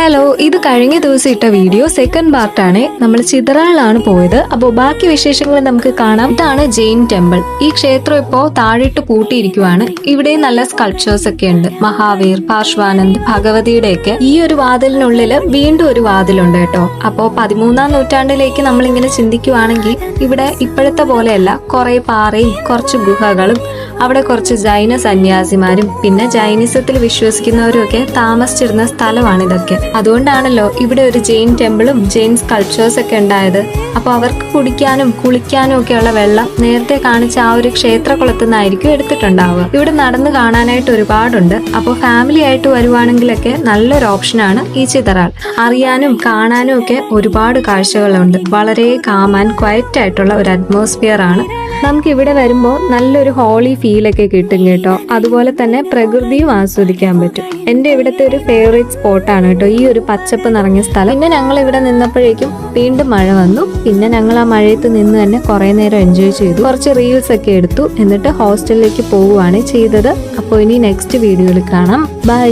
Hello, ഇത് കഴിഞ്ഞ ദിവസം ഇട്ട വീഡിയോ സെക്കൻഡ് പാർട്ടാണ്. നമ്മൾ ചിതറാളിലാണ് പോയത്. അപ്പോൾ ബാക്കി വിശേഷങ്ങൾ നമുക്ക് കാണാം. ഇതാണ് ജെയിൻ ടെമ്പിൾ. ഈ ക്ഷേത്രം ഇപ്പോ താഴിട്ട് പൂട്ടിയിരിക്കുവാണ്. ഇവിടെ നല്ല സ്കൾപ്ചേഴ്സ് ഒക്കെ ഉണ്ട്. മഹാവീർ, പാർശ്വാനന്ദ്, ഭഗവതിയുടെ ഒക്കെ. ഈ ഒരു വാതിലിനുള്ളിൽ വീണ്ടും ഒരു വാതിലുണ്ട് കേട്ടോ. അപ്പോ 13ാം നൂറ്റാണ്ടിലേക്ക് നമ്മൾ ഇങ്ങനെ ചിന്തിക്കുവാണെങ്കിൽ ഇവിടെ ഇപ്പോഴത്തെ പോലെയല്ല. കുറെ പാറയും കുറച്ച് ഗുഹകളും അവിടെ കുറച്ച് ജൈന സന്യാസിമാരും പിന്നെ ജൈനിസത്തിൽ വിശ്വസിക്കുന്നവരും ഒക്കെ താമസിച്ചിരുന്ന സ്ഥലമാണ് ഇതൊക്കെ. അതുകൊണ്ടാണല്ലോ ഇവിടെ ഒരു ജെയിൻ ടെമ്പിളും ജെയിൻ സ്കൾപ്ചേഴ്സ് ഒക്കെ ഉണ്ടായത്. അപ്പൊ അവർക്ക് കുടിക്കാനും കുളിക്കാനും ഒക്കെയുള്ള വെള്ളം നേരത്തെ കാണിച്ച ആ ഒരു ക്ഷേത്രകുളത്തു നിന്നായിരിക്കും എടുത്തിട്ടുണ്ടാവുക. ഇവിടെ നടന്ന് കാണാനായിട്ട് ഒരുപാടുണ്ട്. അപ്പോൾ ഫാമിലി ആയിട്ട് വരുവാണെങ്കിലൊക്കെ നല്ലൊരു ഓപ്ഷനാണ് ഈ ചിതറാൾ. അറിയാനും കാണാനും ഒക്കെ ഒരുപാട് കാഴ്ചകളുണ്ട്. വളരെ കാം ആൻഡ് ക്വയറ്റ് ആയിട്ടുള്ള ഒരു അറ്റ്മോസ്ഫിയർ ആണ്. നമുക്ക് ഇവിടെ വരുമ്പോൾ നല്ലൊരു ഹോളി ഫീലൊക്കെ കിട്ടും കേട്ടോ. അതുപോലെ തന്നെ പ്രകൃതിയും ആസ്വദിക്കാൻ പറ്റും. എൻ്റെ ഇവിടുത്തെ ഒരു ഫേവറേറ്റ് സ്പോട്ടാണ് കേട്ടോ ഈ ഒരു പച്ചപ്പ് നിറഞ്ഞ സ്ഥലം. പിന്നെ ഞങ്ങൾ ഇവിടെ നിന്നപ്പോഴേക്കും വീണ്ടും മഴ വന്നു. പിന്നെ ഞങ്ങൾ ആ മഴയത്ത് നിന്ന് തന്നെ കുറെ നേരം എൻജോയ് ചെയ്തു. കുറച്ച് റീൽസ് ഒക്കെ എടുത്തു. എന്നിട്ട് ഹോസ്റ്റലിലേക്ക് പോവുകയാണ് ചെയ്തത്. അപ്പോൾ ഇനി നെക്സ്റ്റ് വീഡിയോയിൽ കാണാം. ബൈ.